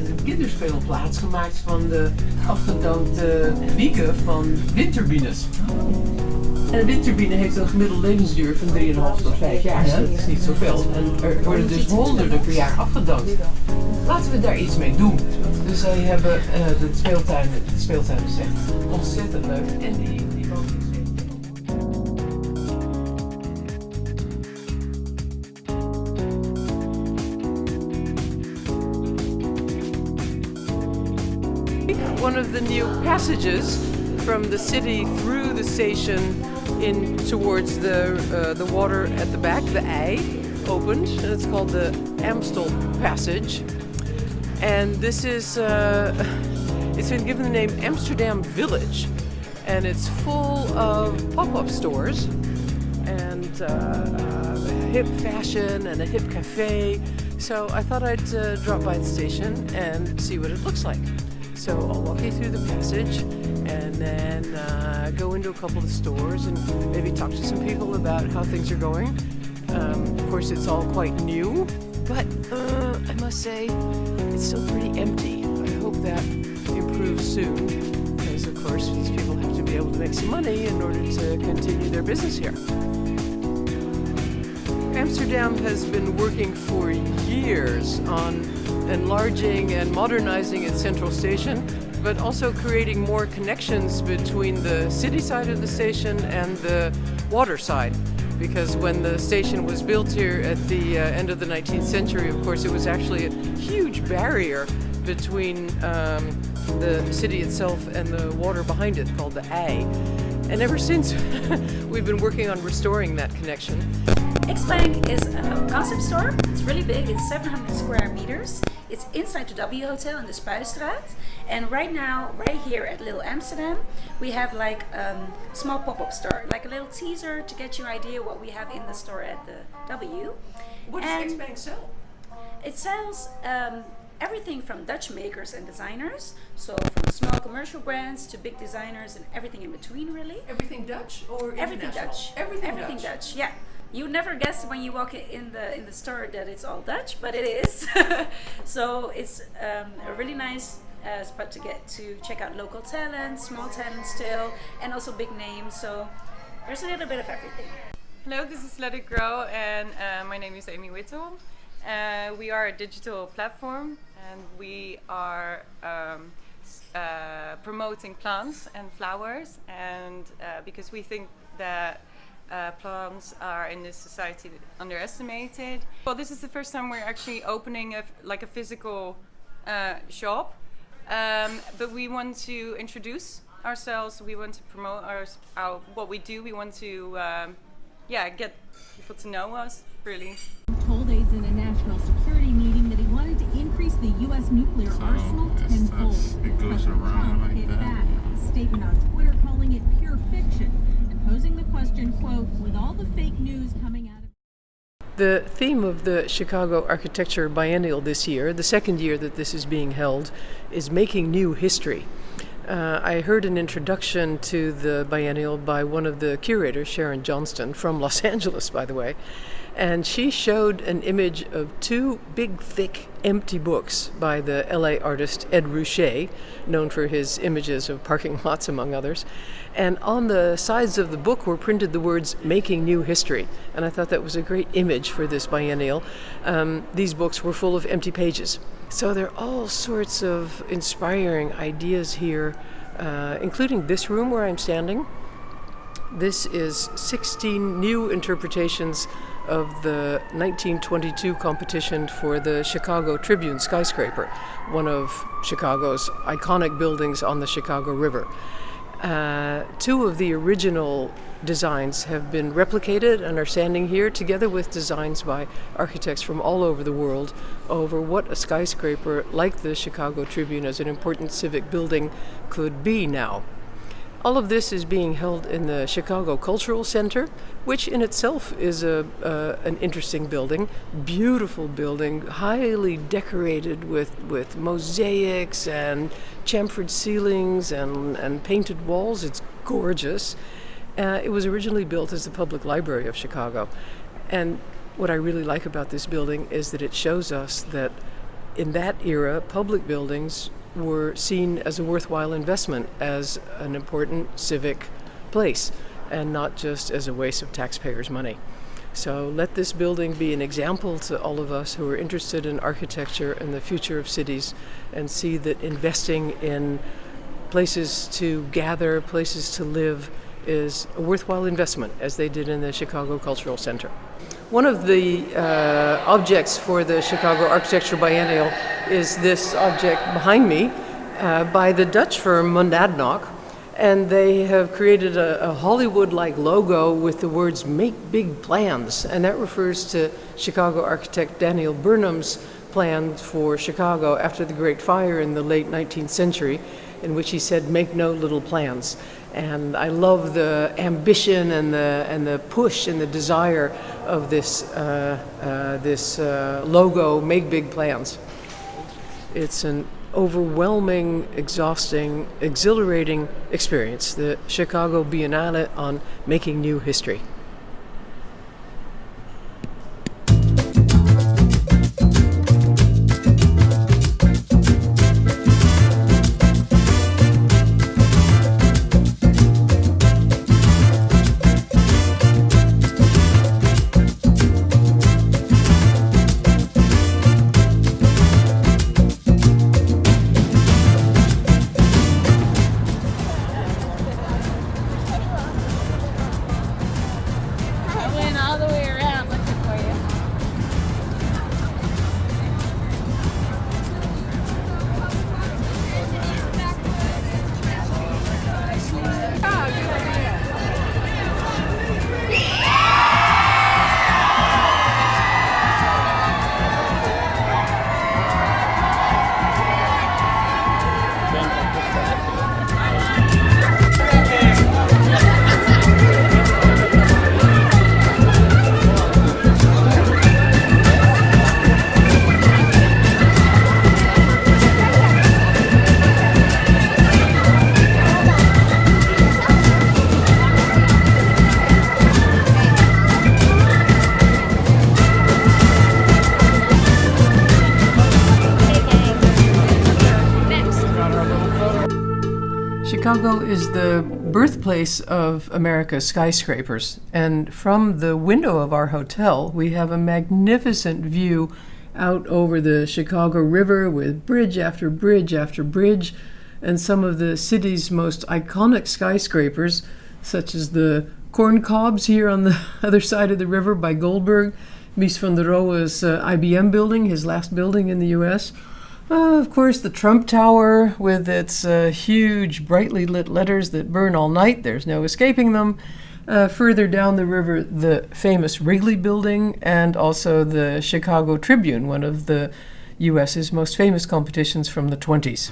een kinderspeelplaats gemaakt van de afgedankte wieken van windturbines. En een windturbine heeft een gemiddelde levensduur van 3,5 tot 5 jaar. Hè? Dat is niet zoveel. En er worden dus honderden per jaar afgedankt. Laten we daar iets mee doen. Dus zij hebben de speeltuin is echt ontzettend leuk. En die woning is one of the new passages from the city through the station in towards the water at the back, the I, opened, and it's called the Amsterdam Passage. And this is, it's been given the name Amsterdam Village, and it's full of pop-up stores and hip fashion and a hip cafe. So I thought I'd drop by the station and see what it looks like. So I'll walk you through the passage and then go into a couple of the stores and maybe talk to some people about how things are going. Of course, it's all quite new, but I must say it's still pretty empty. I hope that improves soon because, of course, these people have to be able to make some money in order to continue their business here. Amsterdam has been working for years on enlarging and modernizing its central station, but also creating more connections between the city side of the station and the water side. Because when the station was built here at the end of the 19th century, of course, it was actually a huge barrier between the city itself and the water behind it, called the I. And ever since, we've been working on restoring that connection. X-Bank is a concept store. It's really big. It's 700 square meters. It's inside the W Hotel in the Spuistraat. And right now, right here at Lil Amsterdam, we have like a small pop-up store, like a little teaser to get you an idea what we have in the store at the W. What does X-Bank sell? It sells everything from Dutch makers and designers, so from small commercial brands to big designers and everything in between, really. Everything Dutch or international? Everything Dutch. Everything Dutch. Yeah. You would never guess when you walk in the store that it's all Dutch, but it is. So it's a really nice spot to get to check out local talent, small talent still, and also big names. So there's a little bit of everything. Hello, this is Let It Grow, and my name is Amy Whittle. We are a digital platform, and we are promoting plants and flowers, and because we think that plants are in this society underestimated. Well, this is the first time we're actually opening a physical shop, but we want to introduce ourselves. We want to promote our what we do. We want to get people to know us, really. Told aides in a national security meeting that he wanted to increase the U.S. nuclear arsenal tenfold. It goes around like that. Back. A statement on Twitter calling it pure fiction and posing the question, quote, with all the fake news coming out of... The theme of the Chicago Architecture Biennale this year, the second year that this is being held, is making new history. I heard an introduction to the biennial by one of the curators, Sharon Johnston, from Los Angeles, by the way, and she showed an image of two big, thick, empty books by the LA artist Ed Ruscha, known for his images of parking lots, among others. And on the sides of the book were printed the words, "Making New History." And I thought that was a great image for this biennial. These books were full of empty pages. So there are all sorts of inspiring ideas here, including this room where I'm standing. This is 16 new interpretations of the 1922 competition for the Chicago Tribune skyscraper, one of Chicago's iconic buildings on the Chicago River. Two of the original designs have been replicated and are standing here together with designs by architects from all over the world over what a skyscraper like the Chicago Tribune as an important civic building could be now. All of this is being held in the Chicago Cultural Center, which in itself is an interesting building, beautiful building, highly decorated with mosaics and chamfered ceilings and painted walls. It's gorgeous. It was originally built as the Public Library of Chicago. And what I really like about this building is that it shows us that in that era, public buildings were seen as a worthwhile investment, as an important civic place, and not just as a waste of taxpayers' money. So let this building be an example to all of us who are interested in architecture and the future of cities, and see that investing in places to gather, places to live, is a worthwhile investment, as they did in the Chicago Cultural Center. One of the objects for the Chicago Architecture Biennale is this object behind me by the Dutch firm Monadnock. And they have created a Hollywood-like logo with the words "Make Big Plans," and that refers to Chicago architect Daniel Burnham's plan for Chicago after the Great Fire in the late 19th century, in which he said, "Make no little plans." And I love the ambition and the push and the desire of this logo, "Make Big Plans." It's an overwhelming, exhausting, exhilarating experience, the Chicago Biennale on making new history. Chicago is the birthplace of America's skyscrapers, and from the window of our hotel we have a magnificent view out over the Chicago River with bridge after bridge after bridge, and some of the city's most iconic skyscrapers, such as the corn cobs here on the other side of the river by Goldberg, Mies van der Rohe's IBM building, his last building in the U.S., of course, the Trump Tower with its huge, brightly lit letters that burn all night. There's no escaping them. Further down the river, the famous Wrigley Building, and also the Chicago Tribune, one of the U.S.'s most famous competitions from the 20s.